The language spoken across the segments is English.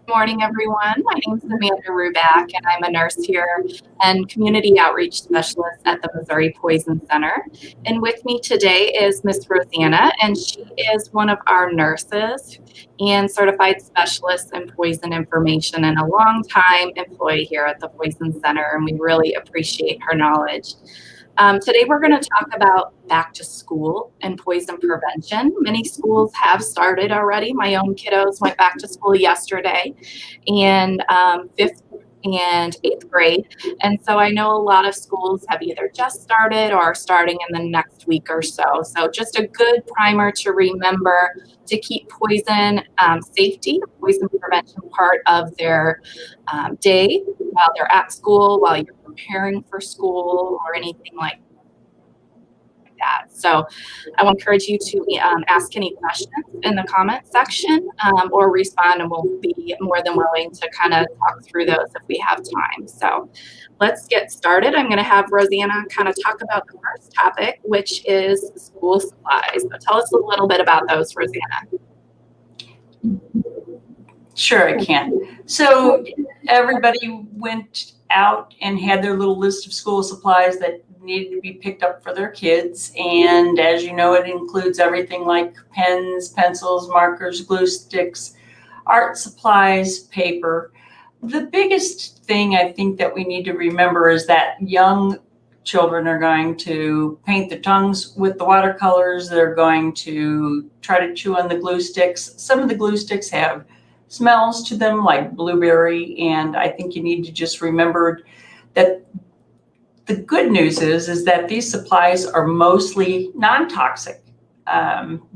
Morning, everyone. My name is Amanda Ruback, and I'm a nurse here and community outreach specialist at the Missouri Poison Center. And with me today is Miss Rosanna, and she is one of our nurses and certified specialist in poison information and a longtime employee here at the Poison Center, and we really appreciate her knowledge. Today we're going to talk about back to school and poison prevention. Many schools have started already. My own kiddos went back to school yesterday, and fifth and eighth grade. And so I know a lot of schools have either just started or are starting in the next week or so. So just a good primer to remember to keep poison safety, poison prevention part of their day while they're at school, while you're preparing for school or anything like that. So I will encourage you to ask any questions in the comment section or respond, and we'll be more than willing to kind of talk through those if we have time. So let's get started. I'm going to have Rosanna kind of talk about the first topic, which is school supplies. So tell us a little bit about those, Rosanna. Sure, I can. So everybody went out and had their little list of school supplies that needed to be picked up for their kids. And as you know, it includes everything like pens, pencils, markers, glue sticks, art supplies, paper. The biggest thing I think that we need to remember is that young children are going to paint their tongues with the watercolors. They're going to try to chew on the glue sticks. Some of the glue sticks have smells to them like blueberry, and I think you need to just remember that the good news is that these supplies are mostly non-toxic.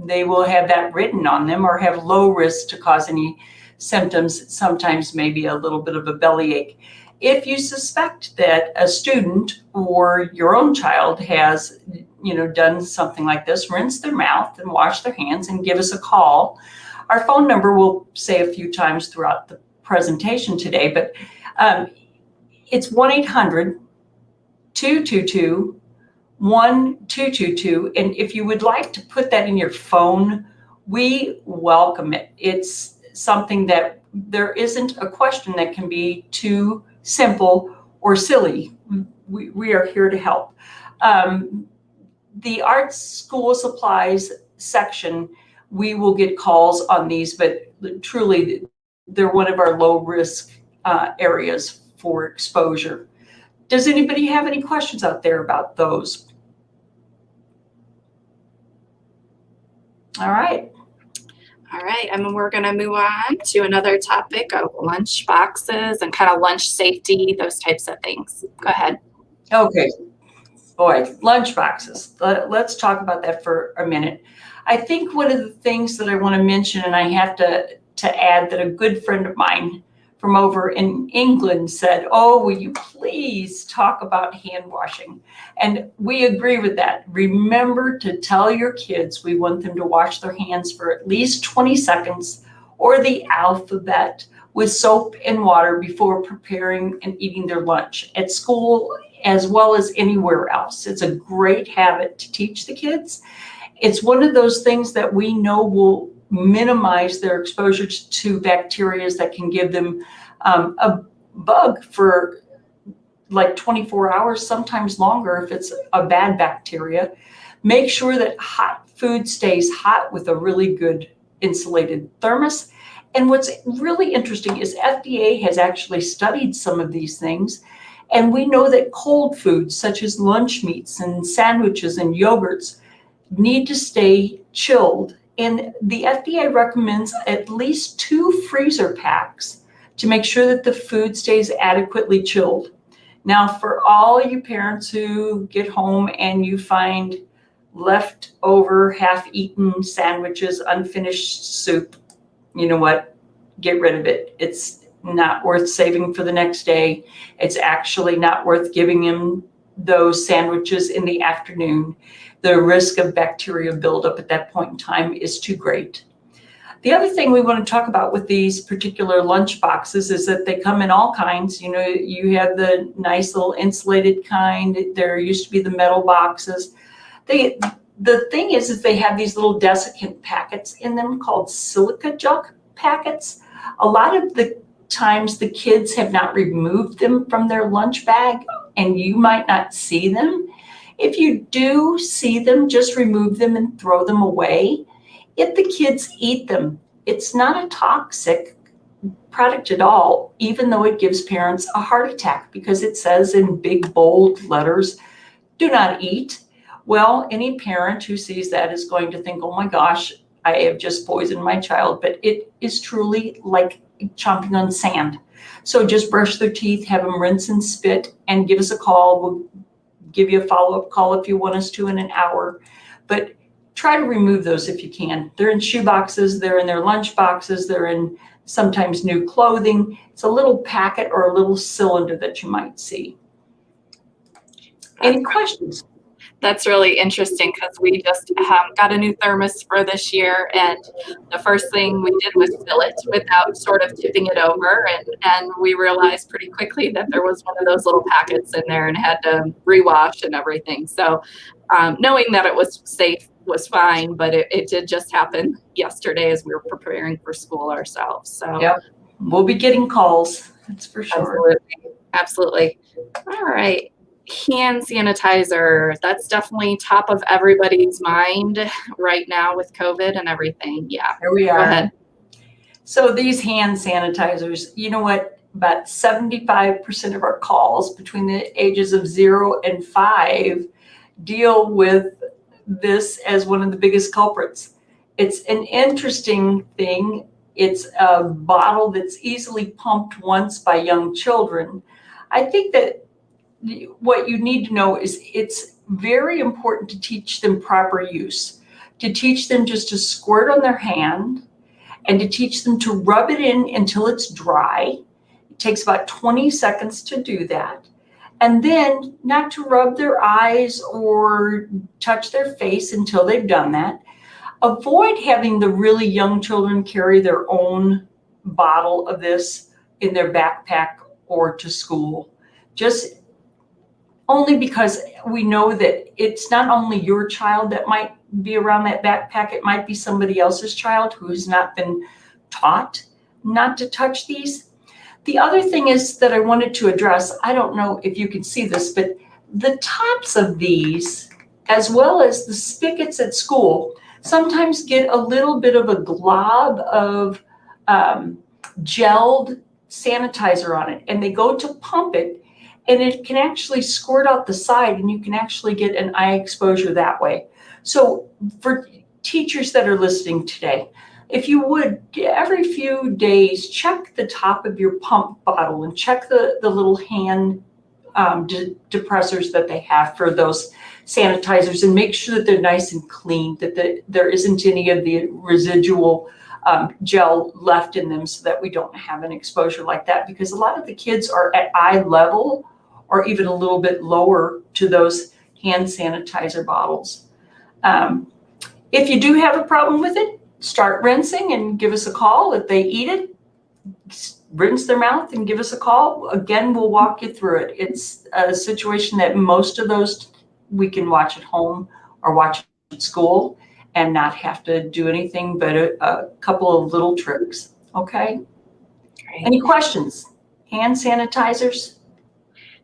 They will have that written on them or have low risk to cause any symptoms, sometimes maybe a little bit of a bellyache. If you suspect that a student or your own child has done something like this, rinse their mouth and wash their hands and give us a call. Our phone number we'll say a few times throughout the presentation today, but it's 1-800-222-1222. And if you would like to put that in your phone, we welcome it. It's something that there isn't a question that can be too simple or silly. We are here to help. The art school supplies section, we will get calls on these, but truly they're one of our low risk areas for exposure. Does anybody have any questions out there about those? All right. All right, and we're going to move on to another topic of lunch boxes and kind of lunch safety, those types of things. Go ahead. Okay. Boy, lunch boxes. Let's talk about that for a minute. I think one of the things that I want to mention, and I have to add that a good friend of mine from over in England said, "Oh, will you please talk about hand washing?" And we agree with that. Remember to tell your kids we want them to wash their hands for at least 20 seconds or the alphabet with soap and water before preparing and eating their lunch at school as well as anywhere else. It's a great habit to teach the kids. It's one of those things that we know will minimize their exposure to bacteria that can give them a bug for like 24 hours, sometimes longer if it's a bad bacteria. Make sure that hot food stays hot with a really good insulated thermos. And what's really interesting is FDA has actually studied some of these things. And we know that cold foods such as lunch meats and sandwiches and yogurts need to stay chilled. And the FDA recommends at least 2 freezer packs to make sure that the food stays adequately chilled. Now, for all you parents who get home and you find leftover half-eaten sandwiches, unfinished soup, you know what? Get rid of it. It's not worth saving for the next day. It's actually not worth giving them those sandwiches in the afternoon. The risk of bacteria buildup at that point in time is too great. The other thing we want to talk about with these particular lunch boxes is that they come in all kinds. You know, you have the nice little insulated kind. There used to be the metal boxes. The thing is they have these little desiccant packets in them called silica gel packets. A lot of the times the kids have not removed them from their lunch bag and you might not see them. If you do see them, just remove them and throw them away. If the kids eat them, it's not a toxic product at all, even though it gives parents a heart attack because it says in big bold letters, do not eat. Well, any parent who sees that is going to think, oh my gosh, I have just poisoned my child, but it is truly like chomping on sand. So just brush their teeth, have them rinse and spit, and give us a call. We'll give you a follow-up call if you want us to in an hour. But try to remove those if you can. They're in shoe boxes, they're in their lunch boxes, they're in sometimes new clothing. It's a little packet or a little cylinder that you might see. Any questions? That's really interesting because we just got a new thermos for this year, and the first thing we did was fill it without sort of tipping it over, and we realized pretty quickly that there was one of those little packets in there and had to rewash and everything. So knowing that it was safe was fine, but it did just happen yesterday as we were preparing for school ourselves. So yep, we'll be getting calls, that's for sure. Absolutely. All right. Hand sanitizer, that's definitely top of everybody's mind right now with COVID and everything. Yeah. Here we are. Go ahead. So these hand sanitizers, you know what? About 75% of our calls between the ages of 0 and 5 deal with this as one of the biggest culprits. It's an interesting thing. It's a bottle that's easily pumped once by young children. I think that what you need to know is it's very important to teach them proper use, to teach them just to squirt on their hand and to teach them to rub it in until it's dry. It takes about 20 seconds to do that. And then not to rub their eyes or touch their face until they've done that. Avoid having the really young children carry their own bottle of this in their backpack or to school. Just only because we know that it's not only your child that might be around that backpack, it might be somebody else's child who has not been taught not to touch these. The other thing is that I wanted to address, I don't know if you can see this, but the tops of these, as well as the spigots at school, sometimes get a little bit of a glob of gelled sanitizer on it, and they go to pump it, and it can actually squirt out the side, and you can actually get an eye exposure that way. So for teachers that are listening today, if you would, every few days, check the top of your pump bottle and check the little hand depressors that they have for those sanitizers, and make sure that they're nice and clean, that there isn't any of the residual gel left in them, so that we don't have an exposure like that, because a lot of the kids are at eye level or even a little bit lower to those hand sanitizer bottles. If you do have a problem with it, start rinsing and give us a call. If they eat it, rinse their mouth and give us a call. Again, we'll walk you through it. It's a situation that most of those we can watch at home or watch at school and not have to do anything but a couple of little tricks. Okay? Great. Any questions? Hand sanitizers?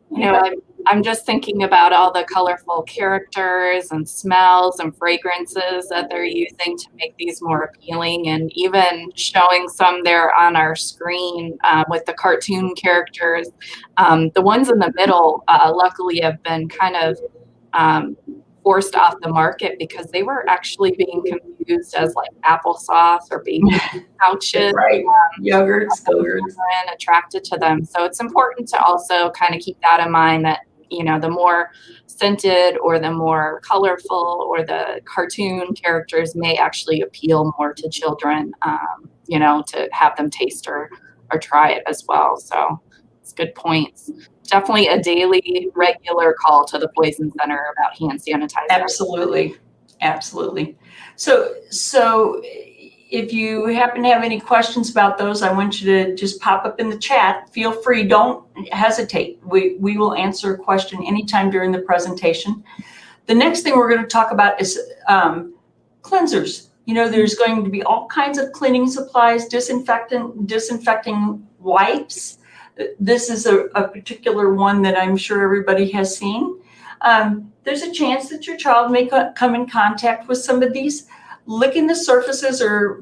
You know, I'm just thinking about all the colorful characters and smells and fragrances that they're using to make these more appealing, and even showing some there on our screen with the cartoon characters. The ones in the middle, luckily, have been kind of forced off the market because they were actually being confused as like applesauce or baby pouches. Right, yogurts, and attracted to them. So it's important to also kind of keep that in mind, that, you know, the more scented or the more colorful or the cartoon characters may actually appeal more to children, you know, to have them taste or try it as well. So it's good points. Definitely a daily, regular call to the Poison Center about hand sanitizer. Absolutely, absolutely. So if you happen to have any questions about those, I want you to just pop up in the chat. Feel free, don't hesitate. We will answer a question anytime during the presentation. The next thing we're going to talk about is cleansers. There's going to be all kinds of cleaning supplies, disinfecting wipes. This is a particular one that I'm sure everybody has seen. There's a chance that your child may come in contact with some of these, licking the surfaces or,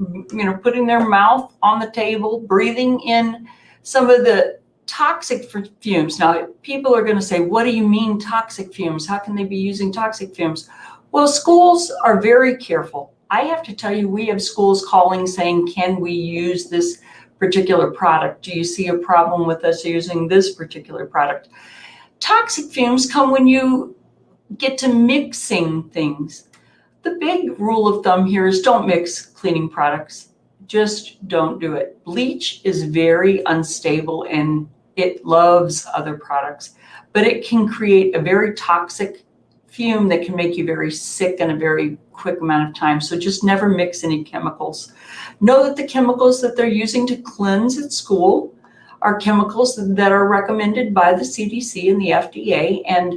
putting their mouth on the table, breathing in some of the toxic fumes. Now, people are going to say, what do you mean toxic fumes? How can they be using toxic fumes? Well, schools are very careful. I have to tell you, we have schools calling saying, can we use this particular product? Do you see a problem with us using this particular product? Toxic fumes come when you get to mixing things. The big rule of thumb here is don't mix cleaning products. Just don't do it. Bleach is very unstable and it loves other products, but it can create a very toxic fume that can make you very sick in a very quick amount of time. So just never mix any chemicals. Know that the chemicals that they're using to cleanse at school are chemicals that are recommended by the CDC and the FDA, and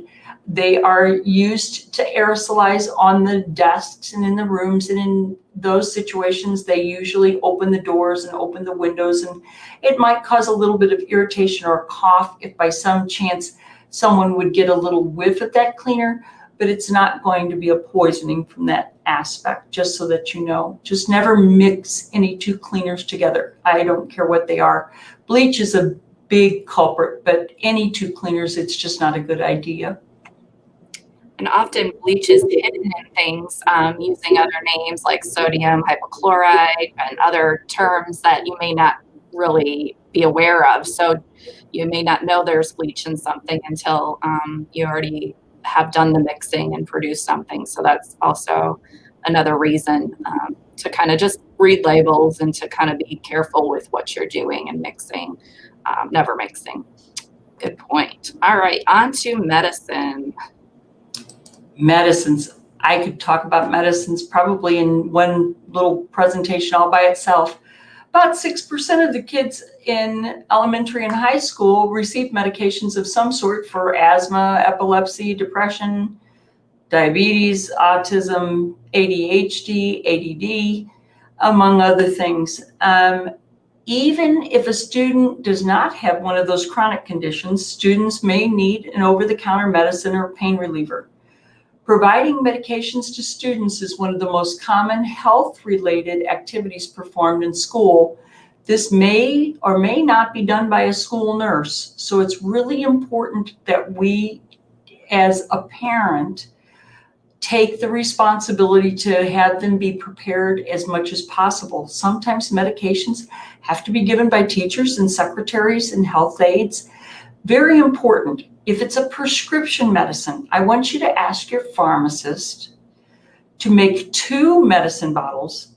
they are used to aerosolize on the desks and in the rooms. And in those situations, they usually open the doors and open the windows, and it might cause a little bit of irritation or a cough if by some chance someone would get a little whiff of that cleaner, but it's not going to be a poisoning from that aspect, just so that you know. Just never mix any two cleaners together. I don't care what they are. Bleach is a big culprit, but any two cleaners, it's just not a good idea. And often bleach is hidden in things using other names like sodium hypochlorite and other terms that you may not really be aware of. So you may not know there's bleach in something until you already have done the mixing and produced something. So that's also another reason to kind of just read labels and to kind of be careful with what you're doing and mixing, never mixing. Good point. All right, on to medicine. Medicines. I could talk about medicines probably in one little presentation all by itself. About 6% of the kids in elementary and high school receive medications of some sort for asthma, epilepsy, depression, diabetes, autism, ADHD, ADD, among other things. Even if a student does not have one of those chronic conditions, students may need an over-the-counter medicine or pain reliever. Providing medications to students is one of the most common health-related activities performed in school. This may or may not be done by a school nurse. So it's really important that we, as a parent, take the responsibility to have them be prepared as much as possible. Sometimes medications have to be given by teachers and secretaries and health aides. Very important. If it's a prescription medicine, I want you to ask your pharmacist to make 2 medicine bottles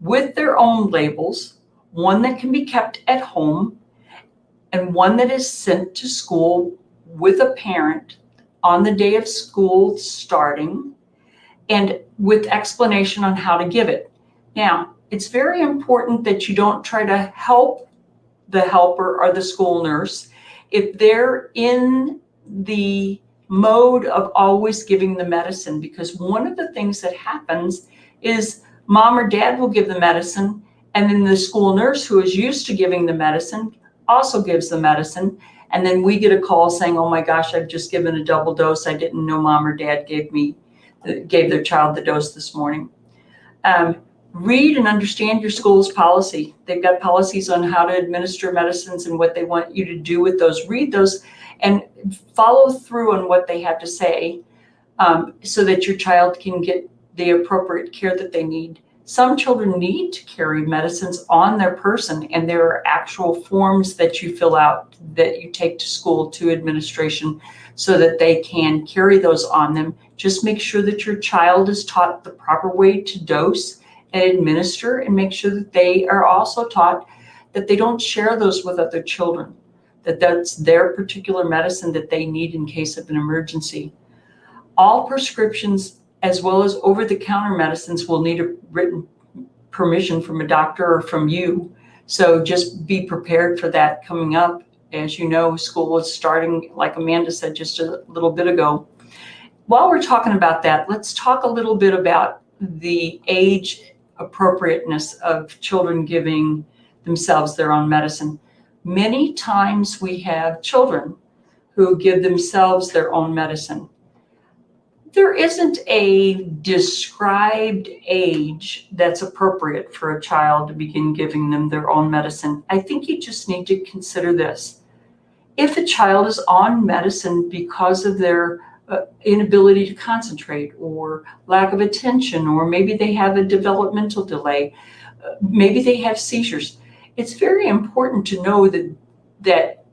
with their own labels, one that can be kept at home and one that is sent to school with a parent on the day of school starting, and with explanation on how to give it. Now, it's very important that you don't try to help the helper or the school nurse if they're in the mode of always giving the medicine, because one of the things that happens is mom or dad will give the medicine, and then the school nurse who is used to giving the medicine also gives the medicine, and then we get a call saying, oh my gosh, I've just given a double dose. I didn't know mom or dad gave their child the dose this morning. Read and understand your school's policy. They've got policies on how to administer medicines and what they want you to do with those. Read those and follow through on what they have to say, so that your child can get the appropriate care that they need. Some children need to carry medicines on their person, and there are actual forms that you fill out that you take to school to administration so that they can carry those on them. Just make sure that your child is taught the proper way to dose and administer, and make sure that they are also taught that they don't share those with other children, that that's their particular medicine that they need in case of an emergency. All prescriptions, as well as over-the-counter medicines, will need a written permission from a doctor or from you. So just be prepared for that coming up. As you know, school is starting, like Amanda said just a little bit ago. While we're talking about that, let's talk a little bit about the age appropriateness of children giving themselves their own medicine. Many times we have children who give themselves their own medicine. There isn't a described age that's appropriate for a child to begin giving them their own medicine. I think you just need to consider this. If a child is on medicine because of their inability to concentrate or lack of attention, or maybe they have a developmental delay, maybe they have seizures, it's very important to know that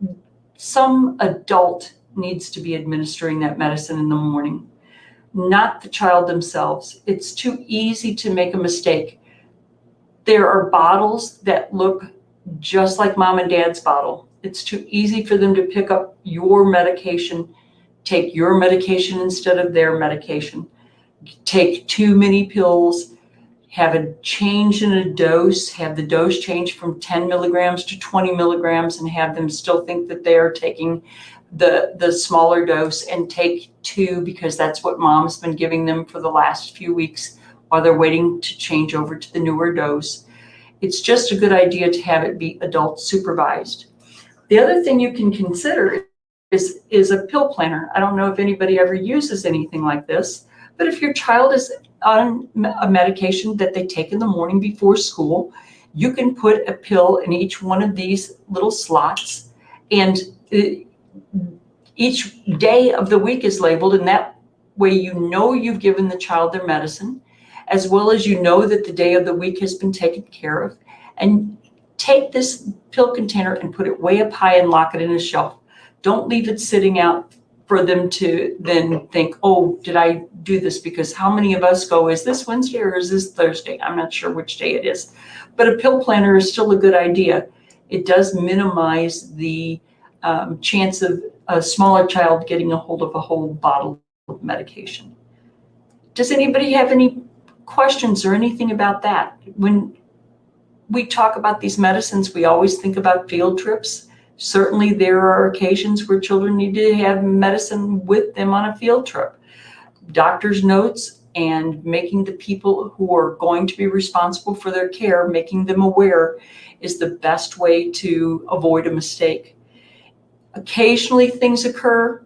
some adult needs to be administering that medicine in the morning, not the child themselves. It's too easy to make a mistake. There are bottles that look just like mom and dad's bottle. It's too easy for them to pick up your medication, take your medication instead of their medication, take too many pills, have a change in a dose, have the dose change from 10 milligrams to 20 milligrams, and have them still think that they are taking the smaller dose and take 2 because that's what mom's been giving them for the last few weeks while they're waiting to change over to the newer dose. It's just a good idea to have it be adult supervised. The other thing you can consider is a pill planner. I don't know if anybody ever uses anything like this, but if your child is on a medication that they take in the morning before school, you can put a pill in each one of these little slots, and each day of the week is labeled, and that way you know you've given the child their medicine, as well as you know that the day of the week has been taken care of. And take this pill container and put it way up high and lock it in a shelf. Don't leave it sitting out for them to then think, oh, did I do this? Because how many of us go, is this Wednesday or is this Thursday? I'm not sure which day it is. But a pill planner is still a good idea. It does minimize the chance of a smaller child getting a hold of a whole bottle of medication. Does anybody have any questions or anything about that? When we talk about these medicines, we always think about field trips. Certainly there are occasions where children need to have medicine with them on a field trip. Doctor's notes and making the people who are going to be responsible for their care, making them aware, is the best way to avoid a mistake. Occasionally things occur.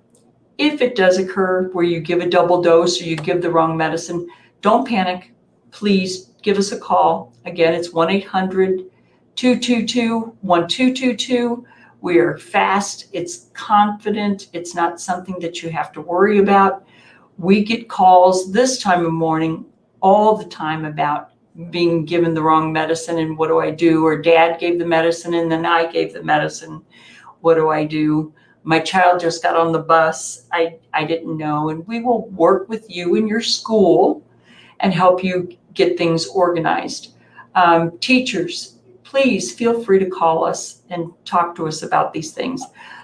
If it does occur where you give a double dose or you give the wrong medicine, don't panic. Please give us a call. Again, it's 1-800-222-1222. We are fast. It's confident. It's not something that you have to worry about. We get calls this time of morning all the time about being given the wrong medicine and what do I do? Or dad gave the medicine and then I gave the medicine. What do I do? My child just got on the bus. I didn't know. And we will work with you in your school and help you get things organized. Teachers, please feel free to call us and talk to us about these things.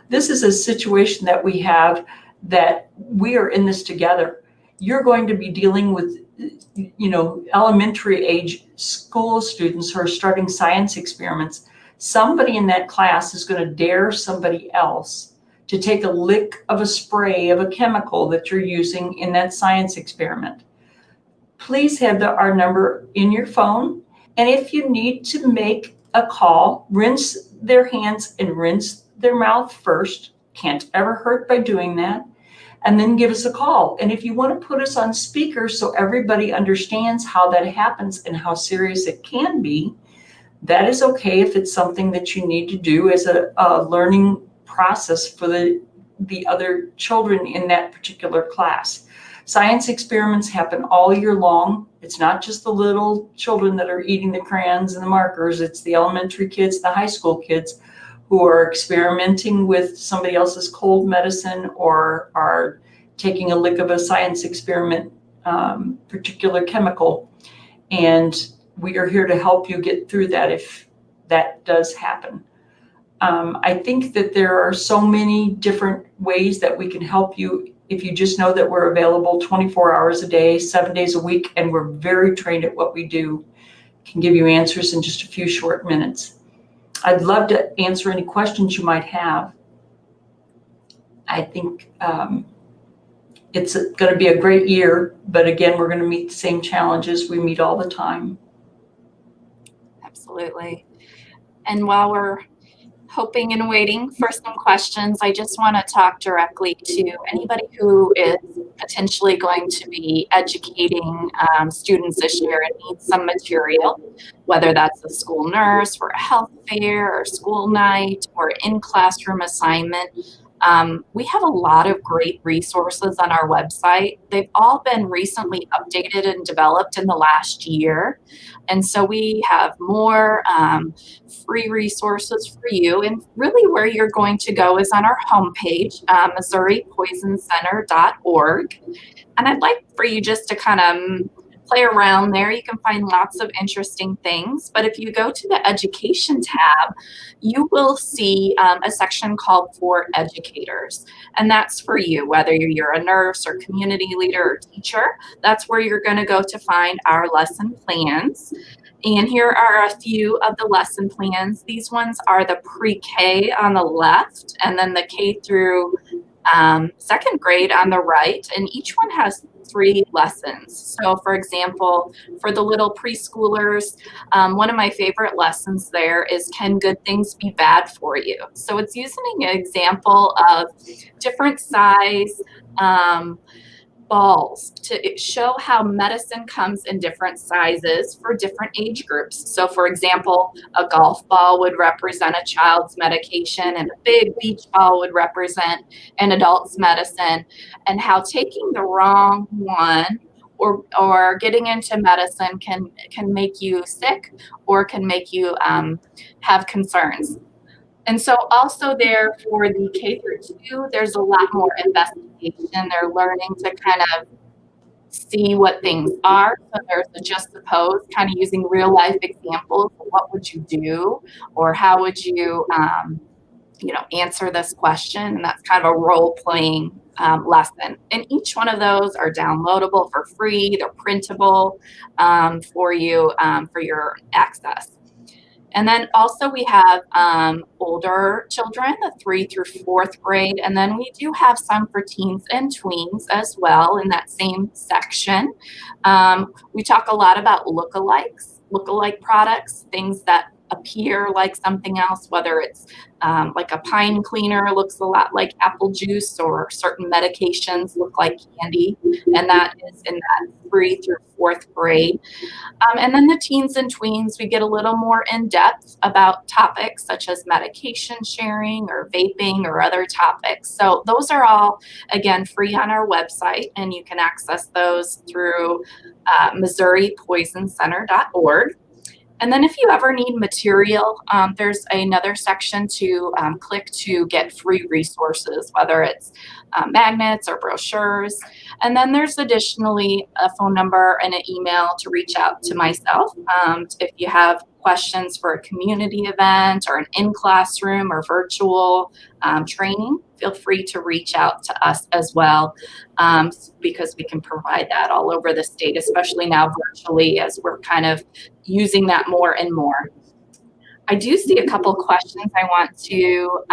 This is a situation that we have, that we are in this together. You're going to be dealing with, elementary age school students who are starting science experiments. Somebody in that class is going to dare somebody else to take a lick of a spray of a chemical that you're using in that science experiment. Please have our number in your phone. And if you need to make a call, rinse their hands and rinse their mouth first. Can't ever hurt by doing that. And then give us a call. And if you want to put us on speaker so everybody understands how that happens and how serious it can be, that is okay if it's something that you need to do as a learning process for the other children in that particular class. Science experiments happen all year long. It's not just the little children that are eating the crayons and the markers. It's the elementary kids, the high school kids who are experimenting with somebody else's cold medicine or are taking a lick of a science experiment, particular chemical. And we are here to help you get through that if that does happen. I think that there are so many different ways that we can help you if you just know that we're available 24 hours a day, 7 days a week, and we're very trained at what we do. Can give you answers in just a few short minutes. I'd love to answer any questions you might have. I think it's going to be a great year, but again, we're going to meet the same challenges we meet all the time. Absolutely. And while we're hoping and waiting for some questions, I just want to talk directly to anybody who is potentially going to be educating students this year and needs some material, whether that's a school nurse for a health fair or school night or in-classroom assignment. We have a lot of great resources on our website. They've all been recently updated and developed in the last year. And so we have more free resources for you. And really where you're going to go is on our homepage, MissouriPoisonCenter.org. And I'd like for you just to kind of play around there. You can find lots of interesting things. But if you go to the education tab, you will see a section called for educators. And that's for you, whether you're a nurse or community leader or teacher. That's where you're going to go to find our lesson plans. And here are a few of the lesson plans. These ones are the pre-K on the left, and then the K through second grade on the right, and each one has 3 lessons. So for example, for the little preschoolers, one of my favorite lessons there is, can good things be bad for you? So it's using an example of different size balls to show how medicine comes in different sizes for different age groups. So for example, a golf ball would represent a child's medication, and a big beach ball would represent an adult's medicine, and how taking the wrong one or getting into medicine can make you sick or can make you have concerns. And so also there for the K through 2, there's a lot more investigation. They're learning to kind of see what things are. So there's a just suppose, kind of using real life examples. What would you do? Or how would you, answer this question? And that's kind of a role-playing lesson. And each one of those are downloadable for free. They're printable for you for your access. And then also we have older children, the 3 through 4th grade, and then we do have some for teens and tweens as well in that same section. We talk a lot about lookalike products, things that appear like something else, whether it's like a pine cleaner looks a lot like apple juice, or certain medications look like candy, and that is in that 3 through 4th grade. And then the teens and tweens, we get a little more in depth about topics such as medication sharing or vaping or other topics. So those are all, again, free on our website, and you can access those through MissouriPoisonCenter.org. And then if you ever need material, there's another section to click to get free resources, whether it's magnets or brochures. And then there's additionally a phone number and an email to reach out to myself if you have questions for a community event or an in-classroom or virtual training. Feel free to reach out to us as well, because we can provide that all over the state, especially now virtually, as we're kind of using that more and more. I do see a couple questions I want to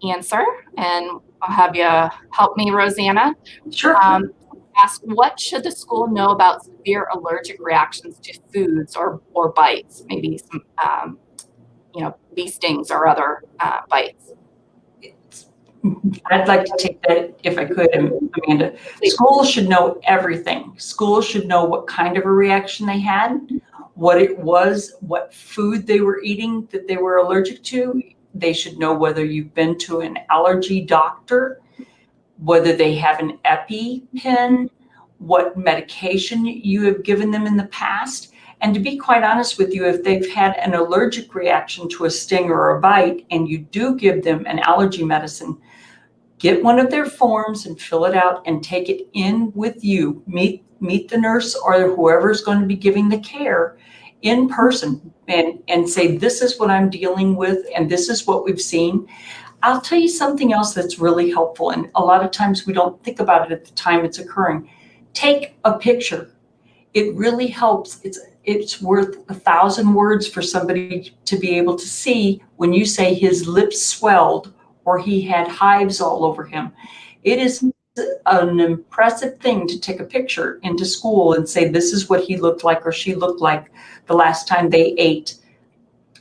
answer, and I'll have you help me, Rosanna. Sure. Ask, what should the school know about severe allergic reactions to foods or bites, maybe some bee stings or other bites? I'd like to take that if I could, Amanda. Schools should know everything. Schools should know what kind of a reaction they had, what it was, what food they were eating that they were allergic to. They should know whether you've been to an allergy doctor, whether they have an EpiPen, what medication you have given them in the past. And to be quite honest with you, if they've had an allergic reaction to a sting or a bite and you do give them an allergy medicine, get one of their forms and fill it out and take it in with you. Meet the nurse or whoever's going to be giving the care in person and say, this is what I'm dealing with and this is what we've seen. I'll tell you something else that's really helpful, and a lot of times we don't think about it at the time it's occurring. Take a picture. It really helps. It's worth 1,000 words for somebody to be able to see when you say his lips swelled or he had hives all over him. It is an impressive thing to take a picture into school and say, this is what he looked like or she looked like the last time they ate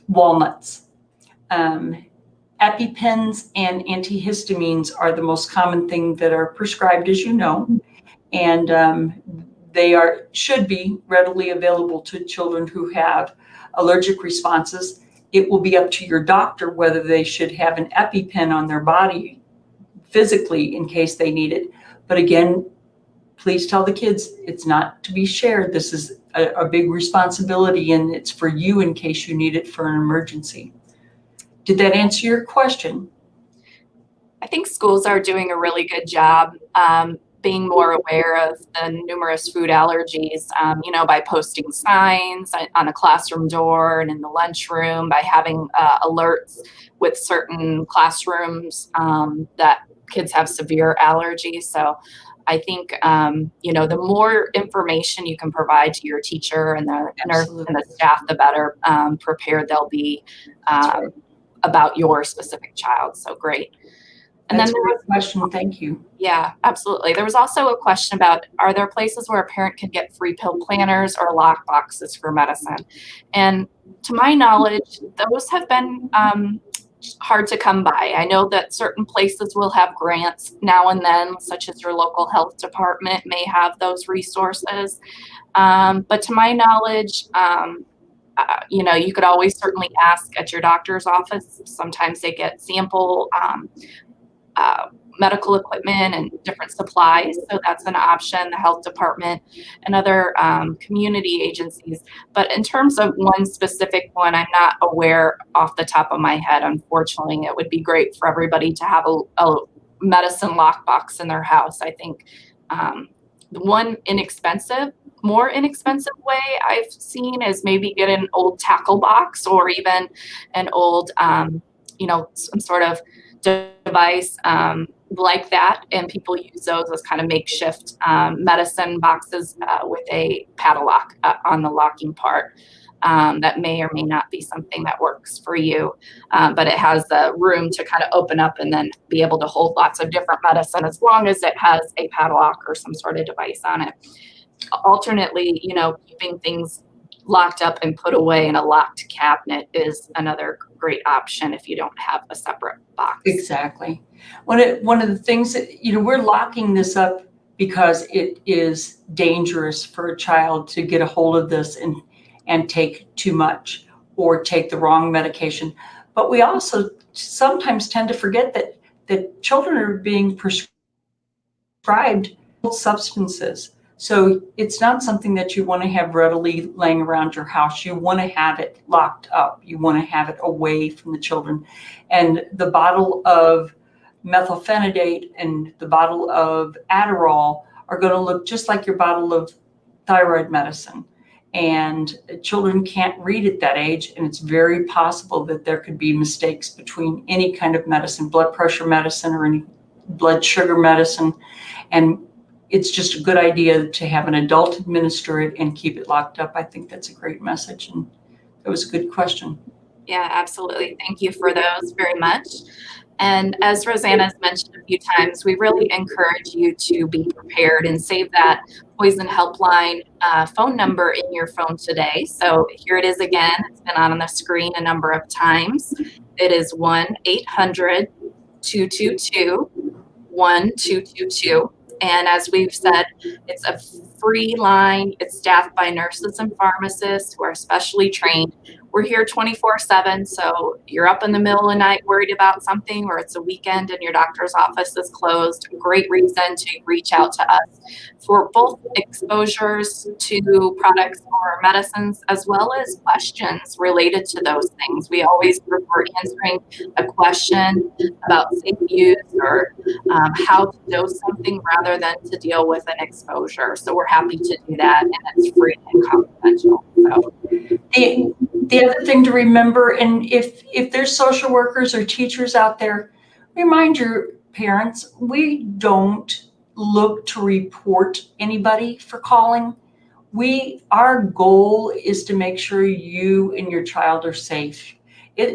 walnuts. EpiPens and antihistamines are the most common thing that are prescribed, as you know, and they should be readily available to children who have allergic responses. It will be up to your doctor whether they should have an EpiPen on their body physically in case they need it. But again, please tell the kids it's not to be shared. This is a big responsibility, and it's for you in case you need it for an emergency. Did that answer your question? I think schools are doing a really good job being more aware of the numerous food allergies, by posting signs on a classroom door and in the lunchroom, by having alerts with certain classrooms that kids have severe allergies. So I think, the more information you can provide to your teacher and the nurse and the staff, the better prepared they'll be about your specific child. So great. And that's a great question. Thank you. Yeah, absolutely. There was also a question about, are there places where a parent can get free pill planners or lock boxes for medicine? And to my knowledge, those have been hard to come by. I know that certain places will have grants now and then, such as your local health department may have those resources. But to my knowledge, you could always certainly ask at your doctor's office. Sometimes they get sample medical equipment and different supplies. So that's an option, the health department and other community agencies. But in terms of one specific one, I'm not aware off the top of my head, unfortunately. It would be great for everybody to have a medicine lockbox in their house. I think the one more inexpensive way I've seen is maybe get an old tackle box or even an old, some sort of device like that, and people use those as kind of makeshift medicine boxes with a padlock on the locking part. That may or may not be something that works for you, but it has the room to kind of open up and then be able to hold lots of different medicine as long as it has a padlock or some sort of device on it. Alternately, keeping things locked up and put away in a locked cabinet is another great option if you don't have a separate box. Exactly. One of the things that, we're locking this up because it is dangerous for a child to get a hold of this and take too much or take the wrong medication. But we also sometimes tend to forget that children are being prescribed substances. So it's not something that you want to have readily laying around your house. You want to have it locked up. You want to have it away from the children. And the bottle of methylphenidate and the bottle of Adderall are going to look just like your bottle of thyroid medicine. And children can't read at that age, and it's very possible that there could be mistakes between any kind of medicine, blood pressure medicine or any blood sugar medicine. And it's just a good idea to have an adult administer it and keep it locked up. I think that's a great message, and that was a good question. Yeah, absolutely. Thank you for those very much. And as Rosanna has mentioned a few times, we really encourage you to be prepared and save that poison helpline phone number in your phone today. So here it is again. It's been on the screen a number of times. It is 1-800-222-1222. And as we've said, it's a free line. It's staffed by nurses and pharmacists who are specially trained. We're here 24/7, so you're up in the middle of the night worried about something, or it's a weekend and your doctor's office is closed. Great reason to reach out to us for both exposures to products or medicines, as well as questions related to those things. We always prefer answering a question about safe use or how to dose something rather than to deal with an exposure. So we're happy to do that, and it's free and confidential. So. The other thing to remember, and if there's social workers or teachers out there, remind your parents, we don't look to report anybody for calling. Our goal is to make sure you and your child are safe.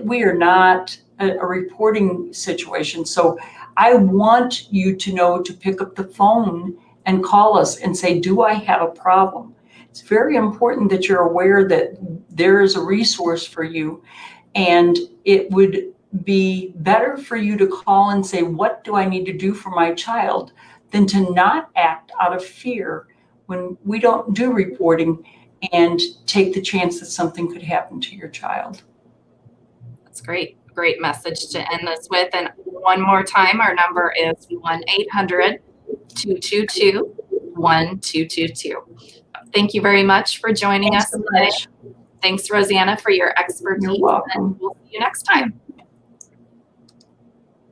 We are not a reporting situation. So I want you to know to pick up the phone and call us and say, do I have a problem? It's very important that you're aware that there is a resource for you, and it would be better for you to call and say, what do I need to do for my child, than to not act out of fear when we don't do reporting and take the chance that something could happen to your child. That's great. Great message to end this with. And one more time, our number is 1-800-222-1222. Thank you very much for joining Thanks us so today. much. Thanks, Rosanna, for your expertise. You're welcome. And we'll see you next time.